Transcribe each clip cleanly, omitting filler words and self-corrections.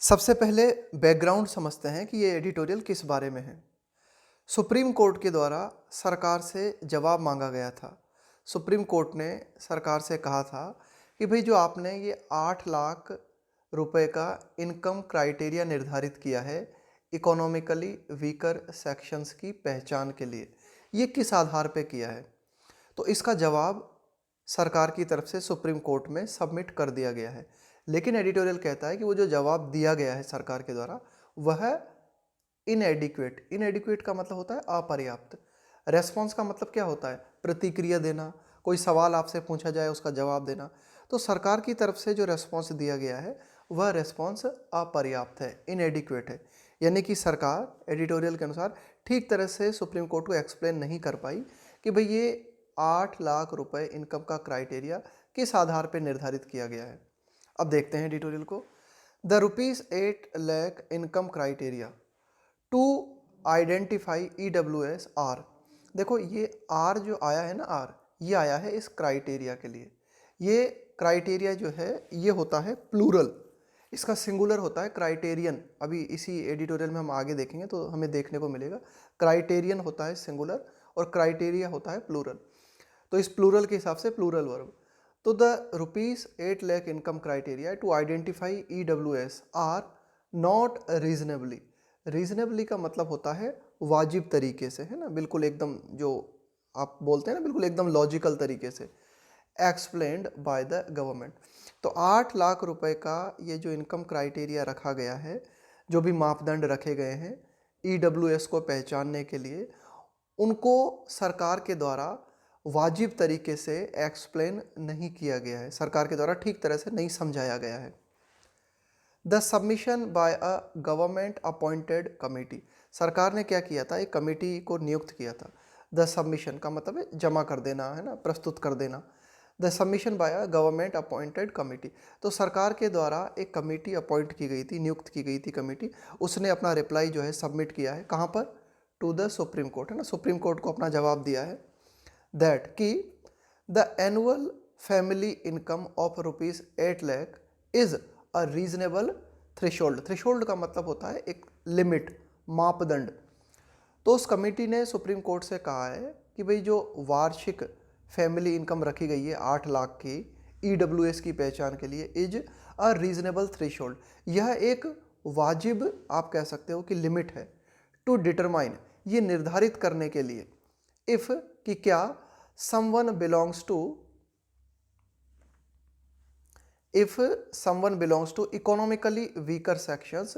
सबसे पहले बैकग्राउंड समझते हैं कि ये एडिटोरियल किस बारे में है। सुप्रीम कोर्ट के द्वारा सरकार से जवाब मांगा गया था। सुप्रीम कोर्ट ने सरकार से कहा था कि भाई जो आपने ये 8 लाख रुपए का इनकम क्राइटेरिया निर्धारित किया है इकोनॉमिकली वीकर सेक्शंस की पहचान के लिए, ये किस आधार पे किया है। तो इसका जवाब सरकार की तरफ से सुप्रीम कोर्ट में सबमिट कर दिया गया है। लेकिन एडिटोरियल कहता है कि वो जो जवाब दिया गया है सरकार के द्वारा वह इनएडिक्वेट। इनएडिक्वेट का मतलब होता है अपर्याप्त। रेस्पॉन्स का मतलब क्या होता है? प्रतिक्रिया देना, कोई सवाल आपसे पूछा जाए उसका जवाब देना। तो सरकार की तरफ से जो रेस्पॉन्स दिया गया है वह रेस्पॉन्स अपर्याप्त है, इनएडिक्वेट है। यानी कि सरकार एडिटोरियल के अनुसार ठीक तरह से सुप्रीम कोर्ट को एक्सप्लेन नहीं कर पाई कि भाई ये 8 लाख रुपए इनकम का क्राइटेरिया किस आधार पर निर्धारित किया गया है। अब देखते हैं एडिटोरियल को। The ₹8 lakh income criteria to identify EWS are. देखो ये आर जो आया है ना, आर ये आया है इस क्राइटेरिया के लिए। ये क्राइटेरिया जो है ये होता है प्लूरल, इसका सिंगुलर होता है क्राइटेरियन। अभी इसी एडिटोरियल में हम आगे देखेंगे तो हमें देखने को मिलेगा क्राइटेरियन होता है सिंगुलर और क्राइटेरिया होता है प्लूरल। तो इस प्लूरल के हिसाब से प्लूरल वर्ब। तो the ₹8 lakh income criteria to identify EWS are not reasonably. Reasonably का मतलब होता है वाजिब तरीके से, है ना, बिल्कुल एकदम जो आप बोलते हैं ना, बिल्कुल एकदम लॉजिकल तरीके से एक्सप्लेन्ड बाय द गवर्नमेंट। तो 8 लाख रुपए का ये जो इनकम क्राइटेरिया रखा गया है, जो भी मापदंड रखे गए हैं EWS को पहचानने के लिए, उनको सरकार के द्वारा वाजिब तरीके से एक्सप्लेन नहीं किया गया है, सरकार के द्वारा ठीक तरह से नहीं समझाया गया है। The submission by a government appointed committee. सरकार ने क्या किया था, एक कमेटी को नियुक्त किया था। द सबमिशन का मतलब है जमा कर देना, है ना, प्रस्तुत कर देना। The submission by a government appointed committee. तो सरकार के द्वारा एक कमेटी अपॉइंट की गई थी, नियुक्त की गई थी कमेटी। उसने अपना रिप्लाई जो है सबमिट किया है, कहाँ पर? टू द सुप्रीम कोर्ट, है ना, सुप्रीम कोर्ट को अपना जवाब दिया है दैट कि the annual family income of ₹8 lakh is a reasonable threshold. Threshold का मतलब होता है एक लिमिट, मापदंड। तो उस कमेटी ने सुप्रीम कोर्ट से कहा है कि भाई जो वार्षिक फैमिली इनकम रखी गई है 8 लाख की EWS की पहचान के लिए, इज अ रीजनेबल थ्रेशोल्ड, यह एक वाजिब आप कह सकते हो कि लिमिट है। टू डिटरमाइन, ये निर्धारित करने के लिए, इफ कि क्या someone belongs to, if someone belongs to economically weaker sections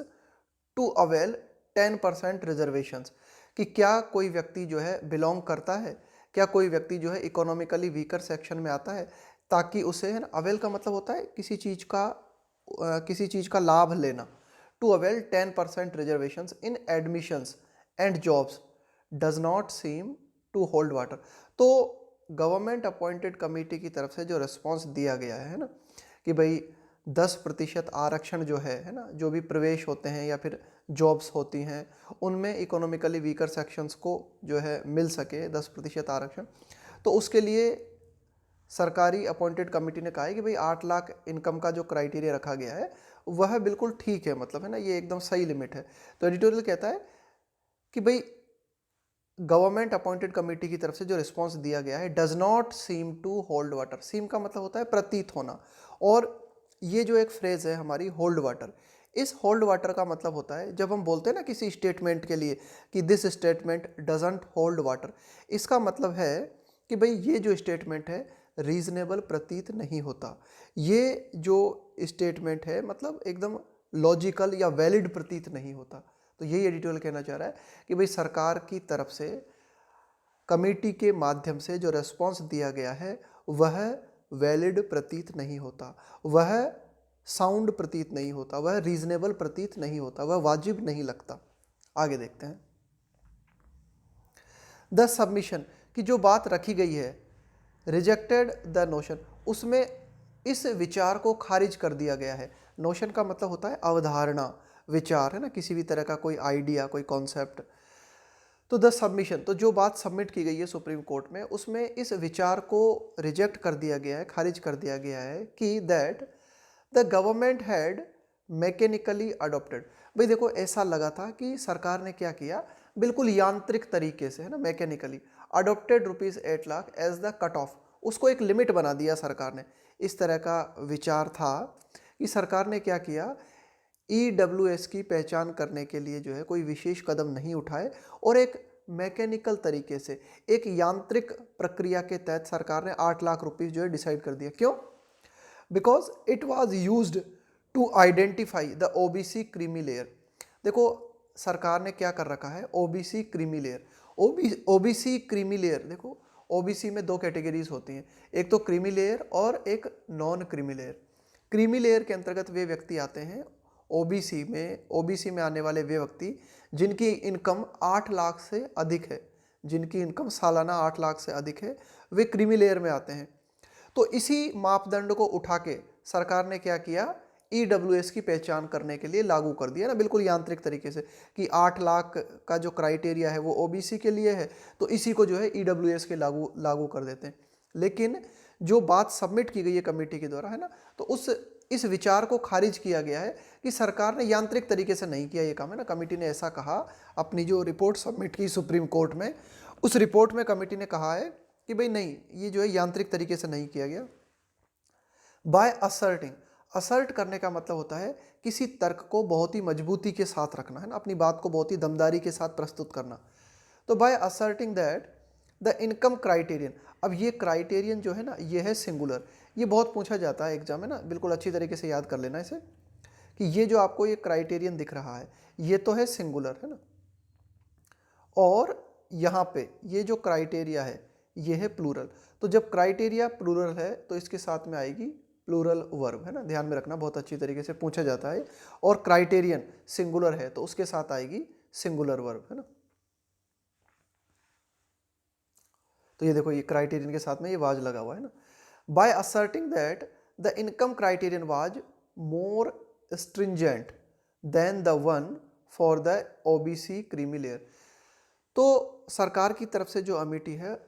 to avail 10% reservations, कि क्या कोई व्यक्ति जो है बिलोंग करता है, क्या कोई व्यक्ति जो है इकोनॉमिकली वीकर सेक्शन में आता है, ताकि उसे, है ना, अवेल का मतलब होता है किसी चीज़ का लाभ लेना। To avail 10% reservations in admissions and jobs does not seem to hold water. तो गवर्नमेंट अपॉइंटेड कमेटी की तरफ से जो रिस्पॉन्स दिया गया है ना, कि भाई 10% आरक्षण जो है ना, जो भी प्रवेश होते हैं या फिर जॉब्स होती हैं उनमें इकोनॉमिकली वीकर सेक्शंस को जो है मिल सके 10% आरक्षण। तो उसके लिए सरकारी अपॉइंटेड कमेटी ने कहा है कि भाई 8 लाख इनकम का जो क्राइटेरिया रखा गया है वह बिल्कुल ठीक है, मतलब, है ना, ये एकदम सही लिमिट है। तो एडिटोरियल कहता है कि भाई गवर्नमेंट अपॉइंटेड कमेटी की तरफ से जो रिस्पॉन्स दिया गया है does not seem to hold water. Seem का मतलब होता है प्रतीत होना, और ये जो एक फ्रेज है हमारी होल्ड वाटर, इस होल्ड वाटर का मतलब होता है जब हम बोलते हैं ना किसी स्टेटमेंट के लिए कि this statement doesn't hold water, इसका मतलब है कि भाई ये जो स्टेटमेंट है रीजनेबल प्रतीत नहीं होता। ये जो स्टेटमेंट है मतलब एकदम लॉजिकल या वैलिड प्रतीत नहीं होता। तो यही एडिटोरियल कहना चाह रहा है कि भाई सरकार की तरफ से कमेटी के माध्यम से जो रेस्पॉन्स दिया गया है वह वैलिड प्रतीत नहीं होता, वह साउंड प्रतीत नहीं होता, वह रीजनेबल प्रतीत नहीं होता, वह वाजिब नहीं लगता। आगे देखते हैं। द सबमिशन, की जो बात रखी गई है, रिजेक्टेड द नोशन, उसमें इस विचार को खारिज कर दिया गया है। नोशन का मतलब होता है अवधारणा, विचार, है ना, किसी भी तरह का कोई आइडिया, कोई कॉन्सेप्ट। तो द सबमिशन, तो जो बात सबमिट की गई है सुप्रीम कोर्ट में उसमें इस विचार को रिजेक्ट कर दिया गया है, खारिज कर दिया गया है कि that the government had mechanically adopted. भाई देखो ऐसा लगा था कि सरकार ने क्या किया, बिल्कुल यांत्रिक तरीके से, है ना, mechanically adopted ₹8 lakh as the cut off, उसको एक लिमिट बना दिया सरकार ने। इस तरह का विचार था कि सरकार ने क्या किया, EWS की पहचान करने के लिए जो है कोई विशेष कदम नहीं उठाए और एक मैकेनिकल तरीके से, एक यांत्रिक प्रक्रिया के तहत सरकार ने 8 लाख रुपीस जो है डिसाइड कर दिया। क्यों? Because it was used to identify the OBC creamy layer. देखो सरकार ने क्या कर रखा है, OBC creamy layer. OBC creamy layer, देखो OBC में दो कैटेगरीज होती हैं, एक तो क्रीमी लेयर और एक non creamy layer. Creamy layer के अंतर्गत वे व्यक्ति आते हैं OBC में आने वाले वे व्यक्ति जिनकी इनकम 8 लाख से अधिक है, जिनकी इनकम सालाना 8 लाख से अधिक है, वे क्रीमी लेयर में आते हैं। तो इसी मापदंड को उठा के सरकार ने क्या किया, EWS की पहचान करने के लिए लागू कर दिया ना, बिल्कुल यांत्रिक तरीके से, कि 8 लाख का जो क्राइटेरिया है वो OBC के लिए है, तो इसी को जो है EWS के लागू कर देते हैं। लेकिन जो बात सबमिट की गई है कमेटी के द्वारा, है ना, तो इस विचार को खारिज किया गया है कि सरकार ने यांत्रिक तरीके से नहीं किया ये काम, है ना। कमेटी ने ऐसा कहा, अपनी जो रिपोर्ट सबमिट की सुप्रीम कोर्ट में, उस रिपोर्ट में कमेटी ने कहा है कि भाई नहीं, ये जो है यांत्रिक तरीके से नहीं किया गया। बाय असर्टिंग, असर्ट करने का मतलब होता है किसी तर्क को बहुत ही मजबूती के साथ रखना, है ना, अपनी बात को बहुत ही दमदारी के साथ प्रस्तुत करना। तो by asserting that the income criterion, अब ये क्राइटेरियन जो है ना, ये है सिंगुलर। ये बहुत पूछा जाता है एग्जाम में ना, बिल्कुल अच्छी तरीके से याद कर लेना इसे, कि ये जो आपको ये क्राइटेरियन दिख रहा है ये तो है सिंगुलर, है ना, और यहाँ पे ये जो क्राइटेरिया है ये है प्लूरल। तो जब क्राइटेरिया प्लूरल है तो इसके साथ में आएगी प्लूरल वर्ब, है ना, ध्यान में रखना, बहुत अच्छी तरीके से पूछा जाता है। और क्राइटेरियन सिंगुलर है तो उसके साथ आएगी सिंगुलर वर्ब, है ना। तो ये देखो, ये क्राइटेरियन के साथ में ये वाज लगा हुआ है ना। By asserting that the income criterion was more stringent than the one for the OBC creamy layer. तो सरकार की तरफ से जो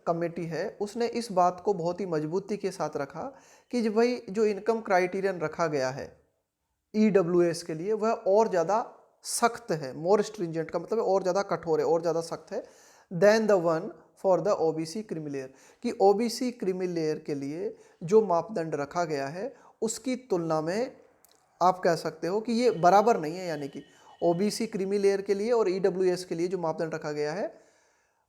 कमेटी है उसने इस बात को बहुत ही मजबूती के साथ रखा कि भाई जो इनकम क्राइटेरियन रखा गया है EWS के लिए वह और ज़्यादा सख्त है। मोर स्ट्रिंजेंट का मतलब है और ज़्यादा कठोर है, और ज़्यादा सख्त है, than the one for the OBC creamy layer, कि OBC क्रीमी लेयर के लिए जो मापदंड रखा गया है उसकी तुलना में आप कह सकते हो कि ये बराबर नहीं है। यानी कि OBC क्रीमी लेयर के लिए और EWS के लिए जो मापदंड रखा गया है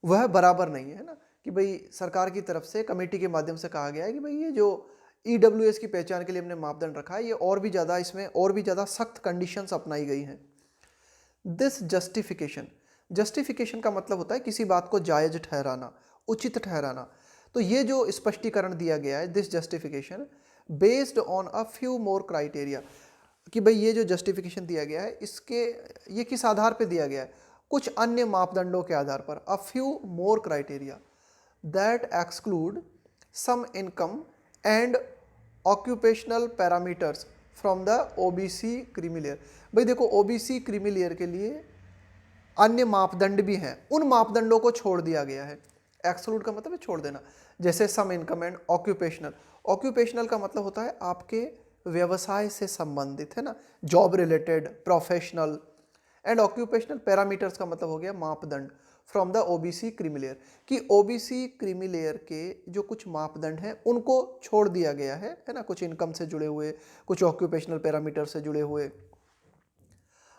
वह बराबर नहीं है, ना, कि भाई सरकार की तरफ से कमेटी के माध्यम से कहा गया है कि भाई ये जो EWS की पहचान के लिए हमने मापदंड रखा है ये और भी ज़्यादा, इसमें और भी ज़्यादा सख्त कंडीशंस अपनाई गई हैं। दिस जस्टिफिकेशन का मतलब होता है किसी बात को जायज ठहराना, उचित ठहराना। तो ये जो स्पष्टीकरण दिया गया है, this justification based on a few more criteria, कि भाई ये जो जस्टिफिकेशन दिया गया है ये किस आधार पे दिया गया है, कुछ अन्य मापदंडों के आधार पर, a few more criteria that exclude some income and occupational parameters from the OBC creamy layer. भाई देखो OBC क्रीमी लेयर के लिए अन्य मापदंड भी हैं, उन मापदंडों को छोड़ दिया गया है। एक्सक्लूड का मतलब है छोड़ देना, जैसे सम इनकम एंड ऑक्यूपेशनल का मतलब होता है आपके व्यवसाय से संबंधित, है ना, job related, professional. And occupational parameters का मतलब हो गया मापदंड from the OBC creamy layer, कि OBC क्रीमी लेयर के जो कुछ मापदंड हैं उनको छोड़ दिया गया है ना, कुछ इनकम से जुड़े हुए, कुछ ऑक्यूपेशनल पैरामीटर से जुड़े हुए।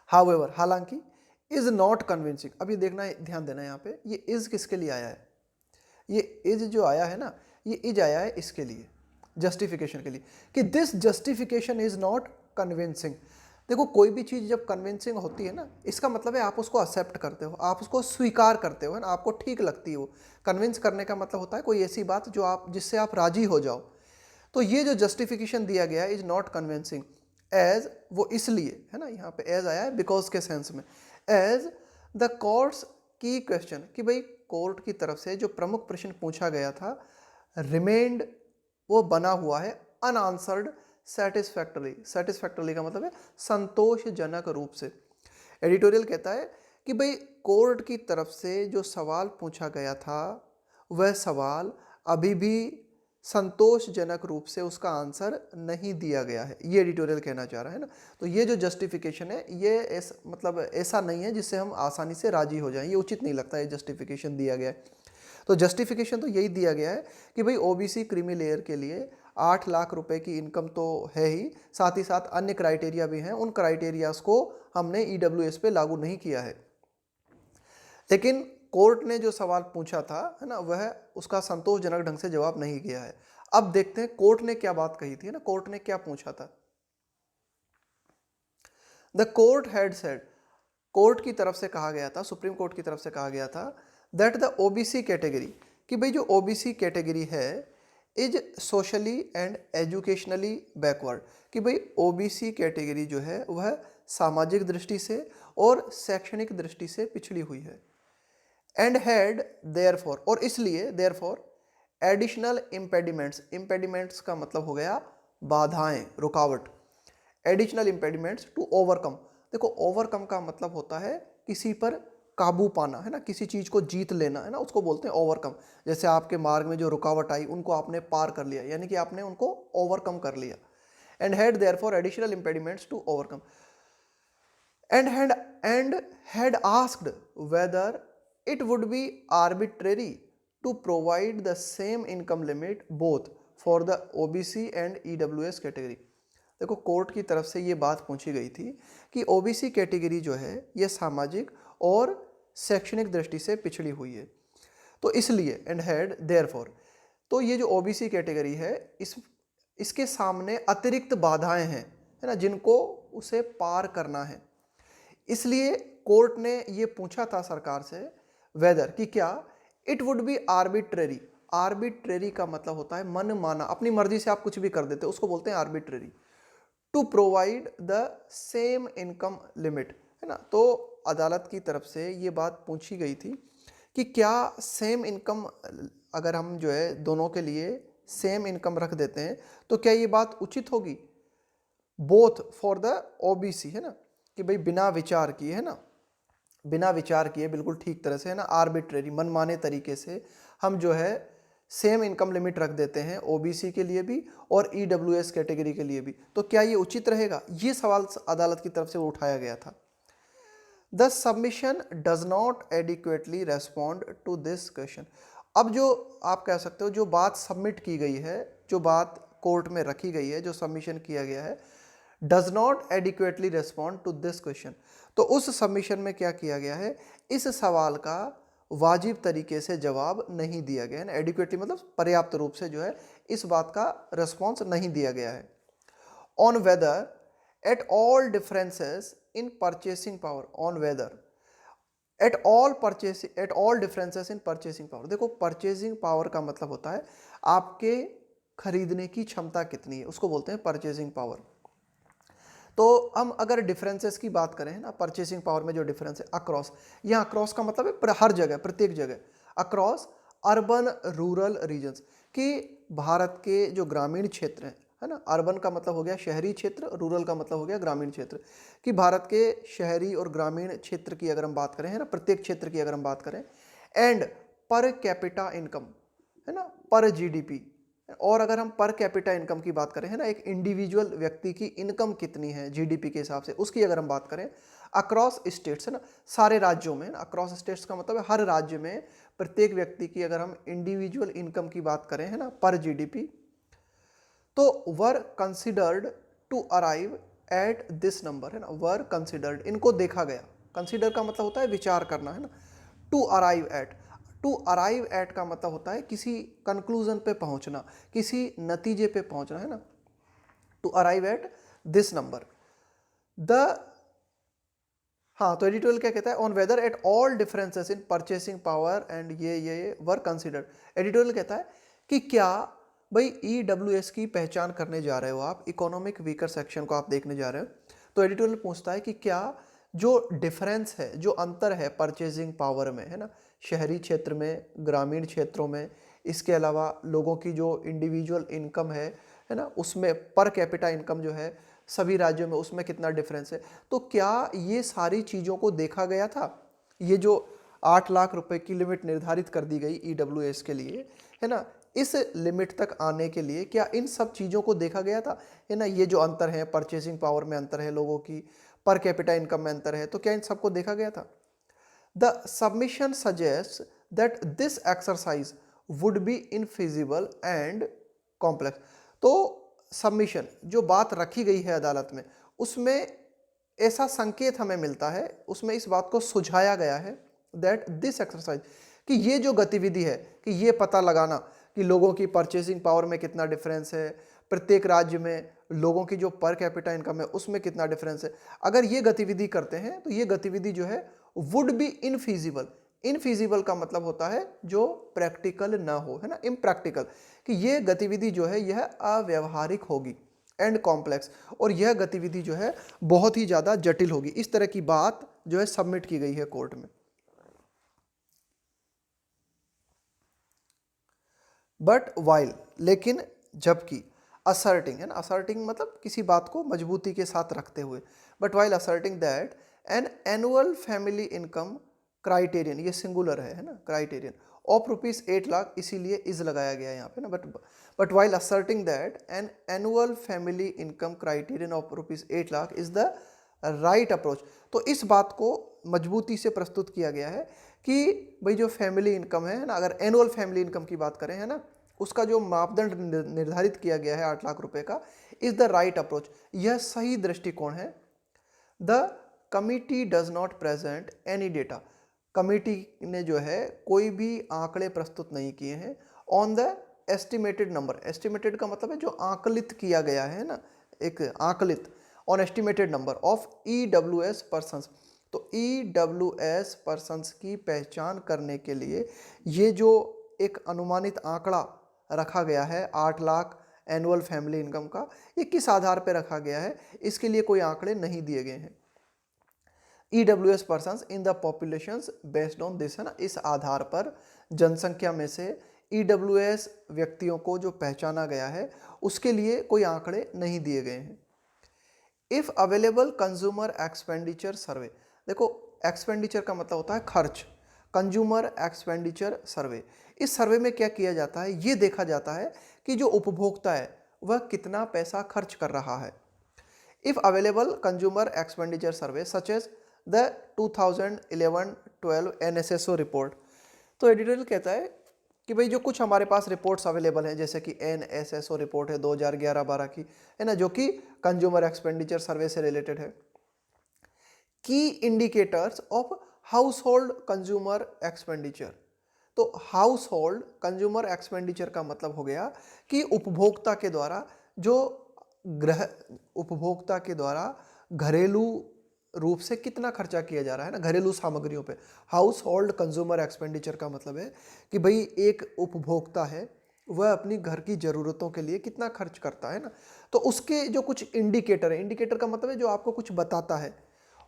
हाउएवर, हालांकि, इज नॉट कन्विंसिंग। अब ये देखना, ध्यान देना यहाँ पे, ये इज किसके लिए आया है, ये इज जो आया है ना, ये इज आया है इसके लिए, जस्टिफिकेशन के लिए, कि this justification is not convincing. देखो कोई भी चीज़ जब कन्विंसिंग होती है ना, इसका मतलब है आप उसको एक्सेप्ट करते हो, आप उसको स्वीकार करते हो, है ना, आपको ठीक लगती है वो। कन्विंस करने का मतलब होता है कोई ऐसी बात जिससे आप राजी हो जाओ। तो ये जो जस्टिफिकेशन दिया गया है, इज नॉट कन्विंसिंग एज, वो इसलिए है ना, यहाँ पे एज आया है बिकॉज के सेंस में, एज द कोर्ट्स की क्वेश्चन, कि भाई कोर्ट की तरफ से जो प्रमुख प्रश्न पूछा गया था रिमेंड, वो बना हुआ है अनआंसर्ड सेटिस्फैक्टरली का मतलब है संतोषजनक रूप से। एडिटोरियल कहता है कि भाई कोर्ट की तरफ से जो सवाल पूछा गया था वह सवाल अभी भी संतोषजनक रूप से उसका आंसर नहीं दिया गया है, ये एडिटोरियल कहना चाह रहा है ना। तो ये जो जस्टिफिकेशन है ये मतलब ऐसा नहीं है जिससे हम आसानी से राजी हो जाएं, ये उचित नहीं लगता ये जस्टिफिकेशन दिया गया है। तो जस्टिफिकेशन तो यही दिया गया है कि भाई ओबीसी क्रीमी लेयर के लिए 8 लाख रुपए की इनकम तो है ही, साथ ही साथ अन्य क्राइटेरिया भी हैं, उन क्राइटेरियाज को हमने ईडब्ल्यूएस पे लागू नहीं किया है। लेकिन कोर्ट ने जो सवाल पूछा था है ना, वह उसका संतोषजनक ढंग से जवाब नहीं किया है। अब देखते हैं कोर्ट ने क्या बात कही थी ना, कोर्ट ने क्या पूछा था। The court had said, court की तरफ से कहा गया था, सुप्रीम कोर्ट की तरफ से कहा गया था दैट द ओबीसी कैटेगरी, कि भाई जो ओबीसी कैटेगरी है is socially and educationally backward, कि भाई ओबीसी कैटेगरी जो है वह सामाजिक दृष्टि से और शैक्षणिक दृष्टि से पिछड़ी हुई है। एंड हैड देयरफॉर, और इसलिए देयरफॉर एडिशनल इम्पेडिमेंट्स, इम्पेडिमेंट्स का मतलब हो गया बाधाएं, रुकावट, एडिशनल इम्पेडिमेंट्स टू ओवरकम। देखो ओवरकम का मतलब होता है किसी पर काबू पाना है ना, किसी चीज को जीत लेना है ना, उसको बोलते हैं ओवरकम। जैसे आपके मार्ग में जो रुकावट आई उनको आपने पार कर लिया, यानी कि आपने उनको ओवरकम कर लिया। And had therefore additional impediments to overcome and had asked whether it would be arbitrary to provide the same income limit both for the OBC and EWS category। देखो कोर्ट की तरफ से ये बात पूछी गई थी कि ओबीसी कैटेगरी जो है ये सामाजिक और शैक्षणिक दृष्टि से पिछड़ी हुई है, तो इसलिए एंड हैड देयरफॉर, तो ये जो ओबीसी कैटेगरी है इसके सामने अतिरिक्त बाधाएं हैं है ना, जिनको उसे पार करना है। इसलिए कोर्ट ने ये पूछा था सरकार से वेदर, कि क्या it would be arbitrary, arbitrary का मतलब होता है मन माना, अपनी मर्जी से आप कुछ भी कर देते, उसको बोलते हैं arbitrary. To provide the same income limit है ना, तो अदालत की तरफ से ये बात पूछी गई थी कि क्या सेम इनकम, अगर हम जो है दोनों के लिए सेम इनकम रख देते हैं तो क्या ये बात उचित होगी, बोथ फॉर द ओबीसी है ना, कि भाई बिना विचार किए है ना, बिना विचार किए बिल्कुल ठीक तरह से है ना, आर्बिट्रेरी मनमाने तरीके से हम जो है सेम इनकम लिमिट रख देते हैं ओबीसी के लिए भी और ईडब्ल्यूएस कैटेगरी के लिए भी, तो क्या ये उचित रहेगा, ये सवाल अदालत की तरफ से उठाया गया था। The submission does not adequately respond to this question. अब जो आप कह सकते हो जो बात सबमिट की गई है, जो बात कोर्ट में रखी गई है, जो सबमिशन किया गया है, does not adequately respond to this question, तो उस सबमिशन में क्या किया गया है, इस सवाल का वाजिब तरीके से जवाब नहीं दिया गया है। एडिक्वेटली मतलब पर्याप्त रूप से जो है इस बात का रिस्पॉन्स नहीं दिया गया है। On whether at all differences in purchasing power, on whether at all differences in purchasing power. देखो परचेसिंग पावर का मतलब होता है आपके खरीदने की क्षमता कितनी है, उसको बोलते हैं परचेसिंग पावर। तो हम अगर डिफरेंसेस की बात करें ना, परचेसिंग पावर में जो डिफरेंस है अक्रॉस, यहाँ अक्रॉस का मतलब है हर जगह, प्रत्येक जगह, अक्रॉस अर्बन रूरल रीजन्स, कि भारत के जो ग्रामीण क्षेत्र हैं है ना, अर्बन का मतलब हो गया शहरी क्षेत्र, रूरल का मतलब हो गया ग्रामीण क्षेत्र, कि भारत के शहरी और ग्रामीण क्षेत्र की अगर हम बात करें है ना, प्रत्येक क्षेत्र की अगर हम बात करें, एंड पर कैपिटा इनकम है ना, पर जीडीपी, और अगर हम पर कैपिटा इनकम की बात करें है ना, एक इंडिविजुअल व्यक्ति की इनकम कितनी है जीडीपी के हिसाब से, उसकी अगर हम बात करें अक्रॉस स्टेट्स है ना, सारे राज्यों में, अक्रॉस स्टेट्स का मतलब है हर राज्य में प्रत्येक व्यक्ति की अगर हम इंडिविजुअल इनकम की बात करें है ना, पर जीडीपी, तो were considered to arrive at this number है ना, वर कंसिडर्ड, इनको देखा गया, कंसिडर का मतलब होता है विचार करना है ना, to arrive at, to arrive at का मतलब होता है किसी कंक्लूजन पे पहुंचना, किसी नतीजे पे पहुंचना है ना, to arrive at this number the, हाँ तो एडिटोरियल क्या कहता है, on whether at all differences in purchasing power and ये वर कंसिडर्ड। एडिटोरियल कहता है कि क्या भाई ईडब्ल्यूएस की पहचान करने जा रहे हो आप, इकोनॉमिक वीकर सेक्शन को आप देखने जा रहे हो, तो एडिटोरियल पूछता है कि क्या जो डिफरेंस है, जो अंतर है परचेजिंग पावर में है ना, शहरी क्षेत्र में, ग्रामीण क्षेत्रों में, इसके अलावा लोगों की जो इंडिविजुअल इनकम है ना, उसमें पर कैपिटा इनकम जो है सभी राज्यों में, उसमें कितना डिफरेंस है, तो क्या ये सारी चीज़ों को देखा गया था। ये जो 8 लाख रुपए की लिमिट निर्धारित कर दी गई ईडब्ल्यूएस के लिए है ना, इस लिमिट तक आने के लिए क्या इन सब चीज़ों को देखा गया था, है ना? ये जो अंतर है, परचेसिंग पावर में अंतर है लोगों की, पर कैपिटा इनकम में अंतर है, तो क्या इन सबको देखा गया था? The submission suggest that this exercise would be infeasible and complex. तो सबमिशन, जो बात रखी गई है अदालत में, उसमें ऐसा संकेत हमें मिलता है, उसमें इस बात को सुझाया गया है दैट दिस एक्सरसाइज, कि ये जो गतिविधि है, कि ये पता लगाना कि लोगों की परचेसिंग पावर में कितना डिफरेंस है, प्रत्येक राज्य में लोगों की जो पर कैपिटा इनकम है उसमें कितना डिफरेंस है, अगर ये गतिविधि करते हैं तो ये गतिविधि जो है वुड बी इनफीजिबल। इनफीजिबल का मतलब होता है जो प्रैक्टिकल ना हो, है ना, इम्प्रैक्टिकल, कि ये गतिविधि जो है यह अव्यवहारिक होगी, एंड कॉम्प्लेक्स, और यह गतिविधि जो है बहुत ही ज़्यादा जटिल होगी। इस तरह की बात जो है सबमिट की गई है कोर्ट में। बट वाइल, लेकिन जबकि, असर्टिंग, है ना, असर्टिंग मतलब किसी बात को मजबूती के साथ रखते हुए, but while asserting that an annual family income criterion, ये सिंगुलर है ना, क्राइटेरियन ऑफ ₹8 लाख, इसीलिए इज लगाया गया है यहाँ पे ना, but while asserting that an annual family income criterion of ₹8 lakh is the right approach. तो इस बात को मजबूती से प्रस्तुत किया गया है कि भाई जो फैमिली इनकम है ना, अगर एनुअल फैमिली इनकम की बात करें, है ना, उसका जो मापदंड निर्धारित किया गया है 8 लाख रुपए का, इज द राइट अप्रोच, यह सही दृष्टिकोण है। The committee does not present any data, committee ने जो है कोई भी आंकड़े प्रस्तुत नहीं किए हैं on the estimated number, estimated का मतलब है जो आकलित किया गया है ना, एक आकलित, an estimated number of EWS persons. तो EWS पर्सन्स की पहचान करने के लिए ये जो एक अनुमानित आंकड़ा रखा गया है 8 लाख एनुअल फैमिली इनकम का, ये किस आधार पर रखा गया है, इसके लिए कोई आंकड़े नहीं दिए गए हैं। EWS persons in the populations based on this, है ना, इस आधार पर जनसंख्या में से EWS व्यक्तियों को जो पहचाना गया है उसके लिए कोई आंकड़े नहीं दिए गए हैं। इफ अवेलेबल कंज्यूमर एक्सपेंडिचर सर्वे, देखो एक्सपेंडिचर का मतलब होता है खर्च, कंज्यूमर एक्सपेंडिचर सर्वे, इस सर्वे में क्या किया जाता है, ये देखा जाता है कि जो उपभोक्ता है वह कितना पैसा खर्च कर रहा है। If available consumer expenditure survey such as the 2011-12 NSSO रिपोर्ट, तो एडिटोरियल कहता है कि भाई जो कुछ हमारे पास रिपोर्ट्स अवेलेबल हैं, जैसे कि NSSO रिपोर्ट है 2011-12 की, है ना, जो कि कंज्यूमर एक्सपेंडिचर सर्वे से रिलेटेड है। की indicators of household consumer expenditure, तो हाउस होल्ड कंज्यूमर एक्सपेंडिचर का मतलब हो गया कि उपभोक्ता के द्वारा जो उपभोक्ता के द्वारा घरेलू रूप से कितना खर्चा किया जा रहा है ना, घरेलू सामग्रियों पे। हाउस होल्ड कंज्यूमर एक्सपेंडिचर का मतलब है कि भाई एक उपभोक्ता है वह अपनी घर की ज़रूरतों के लिए कितना खर्च करता है ना, तो उसके जो कुछ इंडिकेटर है, इंडिकेटर का मतलब है जो आपको कुछ बताता है,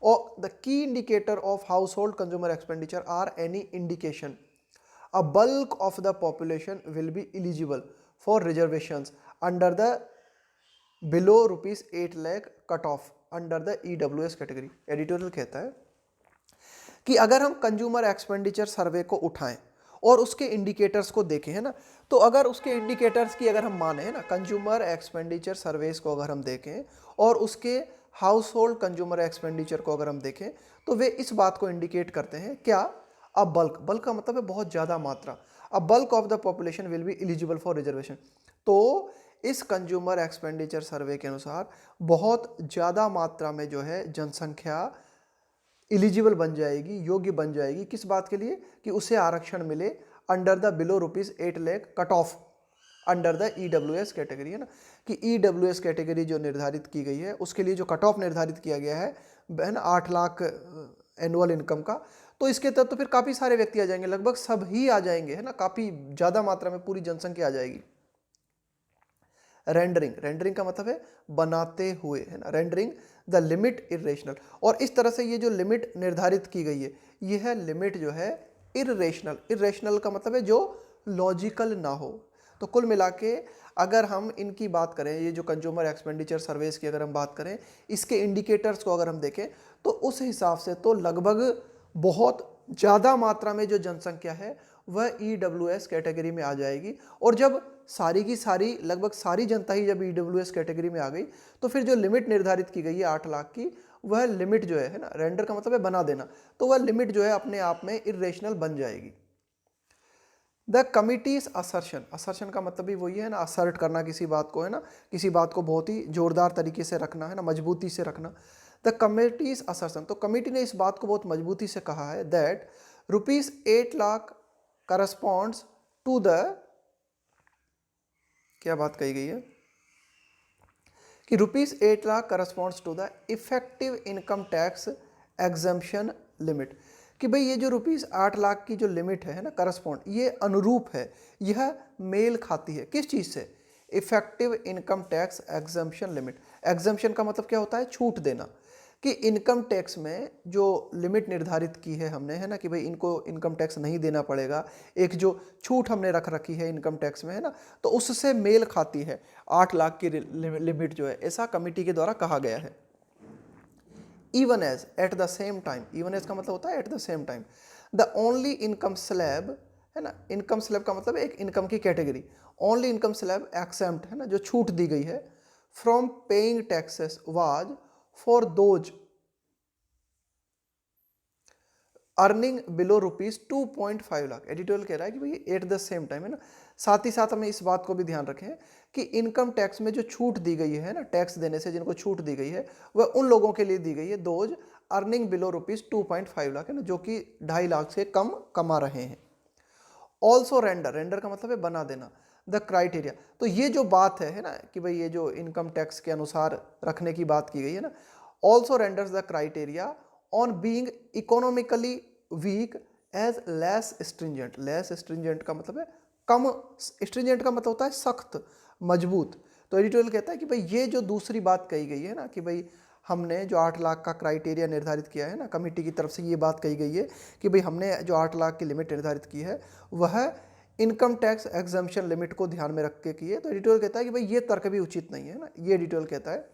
और the key indicator of household consumer expenditure are any indication a bulk of the population will be eligible for reservations under the below ₹8 lakh cut off under the EWS category। Editorial कहता है कि अगर हम consumer expenditure सर्वे को उठाएं और उसके indicators को देखें, है ना, तो अगर उसके इंडिकेटर्स की अगर हम माने, है ना, कंज्यूमर एक्सपेंडिचर सर्वेस को अगर हम देखें और उसके हाउस होल्ड कंज्यूमर एक्सपेंडिचर को अगर हम देखें, तो वे इस बात को इंडिकेट करते हैं क्या, अ बल्क, बल्क का मतलब है बहुत ज़्यादा मात्रा, a bulk of the population will be eligible for reservation. तो इस कंज्यूमर एक्सपेंडिचर सर्वे के अनुसार बहुत ज़्यादा मात्रा में जो है जनसंख्या एलिजिबल बन जाएगी, योग्य बन जाएगी, किस बात के लिए, कि उसे आरक्षण मिले under the below ₹8 lakh cut off under the EWS category, है ना, कि EWS कैटेगरी जो निर्धारित की गई है उसके लिए जो कट ऑफ निर्धारित किया गया है ना, 8 लाख एनुअल इनकम का, तो इसके तहत तो फिर काफ़ी सारे व्यक्ति आ जाएंगे, लगभग सब ही आ जाएंगे, है ना, काफ़ी ज़्यादा मात्रा में पूरी जनसंख्या आ जाएगी। रेंडरिंग, रेंडरिंग का मतलब है बनाते हुए, है ना, रेंडरिंग द लिमिट इरेशनल, और इस तरह से ये जो लिमिट निर्धारित की गई है, यह लिमिट जो है इरेशनल, इरेशनल का मतलब है जो लॉजिकल ना हो। तो कुल मिला के अगर हम इनकी बात करें, ये जो कंज्यूमर एक्सपेंडिचर सर्वेस की अगर हम बात करें, इसके इंडिकेटर्स को अगर हम देखें, तो उस हिसाब से तो लगभग बहुत ज़्यादा मात्रा में जो जनसंख्या है वह EWS कैटेगरी में आ जाएगी। और जब सारी की सारी लगभग सारी जनता ही जब EWS कैटेगरी में आ गई तो फिर जो लिमिट निर्धारित की गई है 8 लाख की, वह लिमिट जो है ना, रेंडर का मतलब है बना देना, तो वह लिमिट जो है अपने आप में इरेशनल बन जाएगी। द कमिटीज असर्शन, असर्शन का मतलब भी वही है ना, असर्ट करना किसी बात को, है ना, किसी बात को बहुत ही जोरदार तरीके से रखना, है ना, मजबूती से रखना। द कमिटीज असर्शन, तो कमिटी ने इस बात को बहुत मजबूती से कहा है that ₹8 lakh corresponds to the, क्या बात कही गई है कि ₹8 lakh corresponds to the effective income tax exemption limit, कि भाई ये जो ₹8 लाख की जो लिमिट है ना, करस्पॉन्ड, ये अनुरूप है, यह मेल खाती है किस चीज़ से, effective income tax exemption limit. Exemption का मतलब क्या होता है, छूट देना, कि इनकम टैक्स में जो लिमिट निर्धारित की है हमने, है ना, कि भाई इनको इनकम टैक्स नहीं देना पड़ेगा, एक जो छूट हमने रख रखी है इनकम टैक्स में, है ना, तो उससे मेल खाती है 8 लाख की लिमिट जो है, ऐसा कमिटी के द्वारा कहा गया है। Even as, at the same time, even as का मतलब होता है at the same time, the only income slab, है ना, इनकम स्लैब का मतलब एक इनकम की category, only income slab except, है ना, जो छूट दी गई है from paying taxes was for those earning below ₹2.5 lakh. Editorial कह रहा है कि भाई एट द सेम टाइम, है ना, साथ ही साथ हमें इस बात को भी ध्यान रखें कि इनकम टैक्स में जो छूट दी गई है ना, टैक्स देने से जिनको छूट दी गई है, वह उन लोगों के लिए दी गई है दोज अर्निंग बिलो ₹2.5 लाख, है ना, जो कि 2.5 लाख से कम कमा रहे हैं। ऑल्सो रेंडर, रेंडर का मतलब है बना देना, द क्राइटेरिया, तो ये जो बात है ना, कि भाई ये जो इनकम टैक्स के अनुसार रखने की बात की गई है ना, also renders the criteria on being economically weak as less stringent. Less stringent का मतलब है कम, स्ट्रिंजेंट का मतलब होता है सख्त, मजबूत। तो एडिटोरियल कहता है कि भाई ये जो दूसरी बात कही गई है ना, कि भाई हमने जो 8 लाख का क्राइटेरिया निर्धारित किया है ना, कमेटी की तरफ से ये बात कही गई है कि भाई हमने जो 8 लाख की लिमिट निर्धारित की है वह इनकम टैक्स एग्जम्पशन लिमिट को ध्यान में रख के की है। तो एडिटोरियल कहता है कि भाई ये तर्क भी उचित नहीं है ना, ये एडिटोरियल कहता है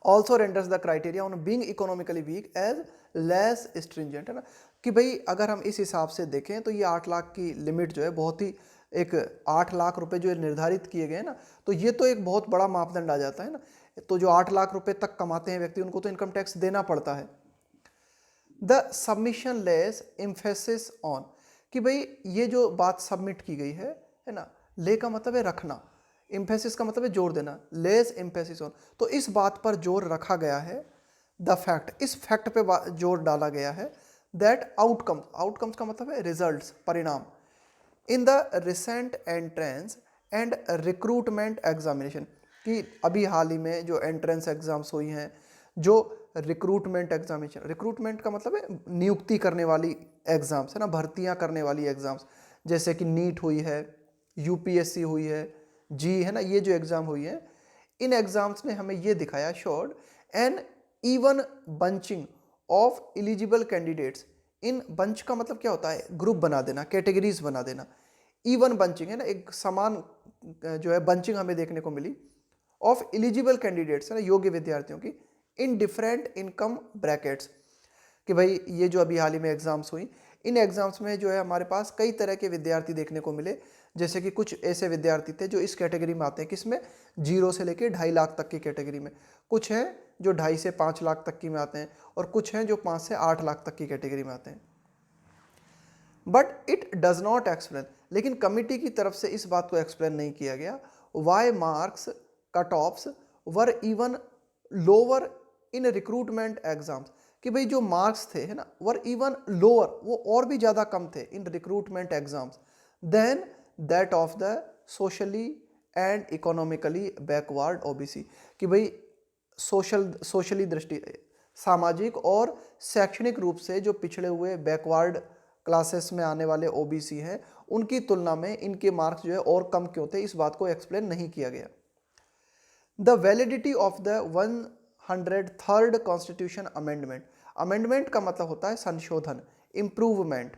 also renders the criteria on being economically weak as less stringent, है ना, कि भाई अगर हम इस हिसाब से देखें तो ये 8 लाख की लिमिट जो है बहुत ही, एक 8 लाख रुपए जो निर्धारित किए गए ना, तो ये तो एक बहुत बड़ा मापदंड आ जाता है ना। तो जो 8 लाख रुपए तक कमाते हैं व्यक्ति, उनको तो इनकम टैक्स देना पड़ता है। The submission less emphasis on, कि भाई ये जो बात सबमिट की गई है ना, ले का मतलब है रखना, एम्फेसिस का मतलब है जोर देना, लेस एम्फेसिस ऑन, तो इस बात पर जोर रखा गया है, द फैक्ट, इस फैक्ट पे जोर डाला गया है दैट आउटकम्स, आउटकम्स का मतलब है रिजल्ट्स, परिणाम, in the recent entrance and recruitment examination, कि अभी हाल ही में जो एंट्रेंस एग्जाम्स हुई हैं, जो रिक्रूटमेंट एग्जामिनेशन, रिक्रूटमेंट का मतलब है नियुक्ति करने वाली एग्जाम्स, है ना, भर्तियां करने वाली एग्जाम्स, जैसे कि नीट हुई है, यूपीएससी हुई है, जी, है ना, ये जो एग्जाम हुई है, इन एग्जाम्स ने हमें ये दिखाया showed an even bunching of eligible candidates. इन बंच का मतलब क्या होता है, ग्रुप बना देना, कैटेगरीज बना देना, इवन बंचिंग, है ना, एक समान जो है बंचिंग हमें देखने को मिली ऑफ एलिजिबल कैंडिडेट्स, है ना, योग्य विद्यार्थियों की, इन डिफरेंट इनकम ब्रैकेट्स, कि भाई ये जो अभी हाल ही में एग्जाम्स हुई, इन एग्जाम्स में जो है हमारे पास कई तरह के विद्यार्थी देखने को मिले, जैसे कि कुछ ऐसे विद्यार्थी थे जो इस कैटेगरी में आते हैं, किसमें, 0 से लेकर 2.5 लाख तक की कैटेगरी में, कुछ हैं जो 2.5 से 5 लाख तक की में आते हैं, और कुछ हैं जो 5 से 8 लाख तक की कैटेगरी में आते हैं। But it does not explain, लेकिन कमिटी की तरफ से इस बात को एक्सप्लेन नहीं किया गया why marks cut offs were even lower in recruitment exams, कि भाई जो मार्क्स थे, है ना, वर इवन लोअर, वो और भी ज़्यादा कम थे in recruitment exams than that of the socially and economically backward OBC, कि भाई सोशली दृष्टि, सामाजिक और शैक्षणिक रूप से जो पिछड़े हुए बैकवर्ड क्लासेस में आने वाले ओबीसी हैं, उनकी तुलना में इनके मार्क्स जो है और कम क्यों थे, इस बात को एक्सप्लेन नहीं किया गया। The validity of the 103rd constitution amendment, amendment का मतलब होता है संशोधन, इम्प्रूवमेंट,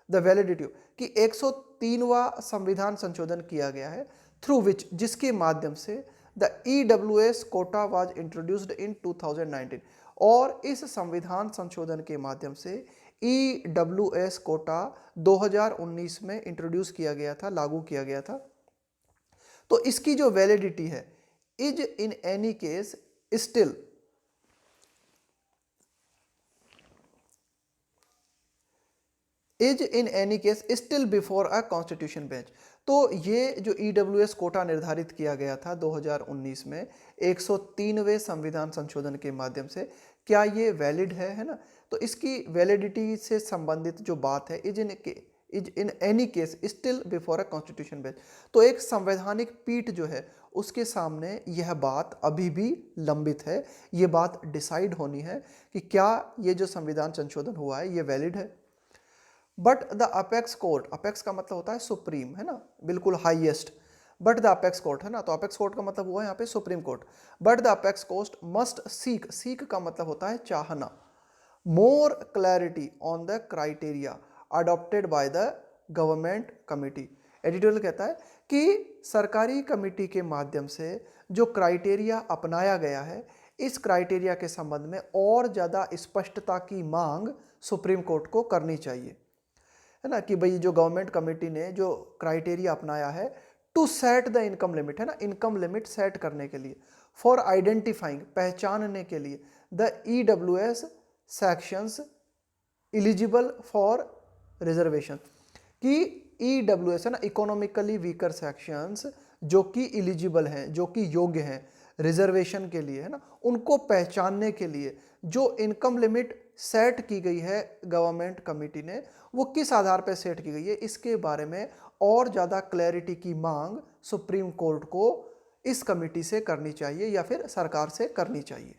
द वैलिडिटी, कि 103वां संविधान संशोधन किया गया है, थ्रू विच, जिसके माध्यम से the EWS quota was introduced in 2019, और इस संविधान संशोधन के माध्यम से EWS कोटा 2019 में इंट्रोड्यूस किया गया था, लागू किया गया था। तो इसकी जो वैलिडिटी है, is in any case still before a constitution bench. तो ये जो EWS कोटा निर्धारित किया गया था 2019 में 103वें संविधान संशोधन के माध्यम से, क्या ये वैलिड है ना? तो इसकी वैलिडिटी से संबंधित जो बात है, is in any case still before a constitution bench. तो एक संवैधानिक पीठ जो है उसके सामने यह बात अभी भी लंबित है, ये बात डिसाइड होनी है कि क्या ये जो संविधान संशोधन हुआ है ये वैलिड है। But the apex court, apex का मतलब होता है सुप्रीम, है ना, बिल्कुल highest. But the apex court है ना, तो अपेक्स कोर्ट का मतलब हुआ यहाँ पे supreme court. But the apex court must seek, seek का मतलब होता है चाहना, more clarity on the criteria adopted by the government committee. Editorial कहता है कि सरकारी कमेटी के माध्यम से जो क्राइटेरिया अपनाया गया है, इस क्राइटेरिया के संबंध में और ज़्यादा स्पष्टता की मांग सुप्रीम कोर्ट को करनी चाहिए, है ना, कि भाई जो गवर्नमेंट कमेटी ने जो क्राइटेरिया अपनाया है to set the income limit, है ना, इनकम लिमिट सेट करने के लिए, फॉर आइडेंटिफाइंग, पहचानने के लिए, the EWS sections eligible for reservation, कि EWS है ना, इकोनॉमिकली वीकर सेक्शंस जो कि एलिजिबल हैं, जो कि योग्य हैं रिजर्वेशन के लिए, है ना, उनको पहचानने के लिए जो इनकम लिमिट सेट की गई है गवर्नमेंट कमेटी ने, वो किस आधार पर सेट की गई है, इसके बारे में और ज़्यादा क्लैरिटी की मांग सुप्रीम कोर्ट को इस कमेटी से करनी चाहिए या फिर सरकार से करनी चाहिए।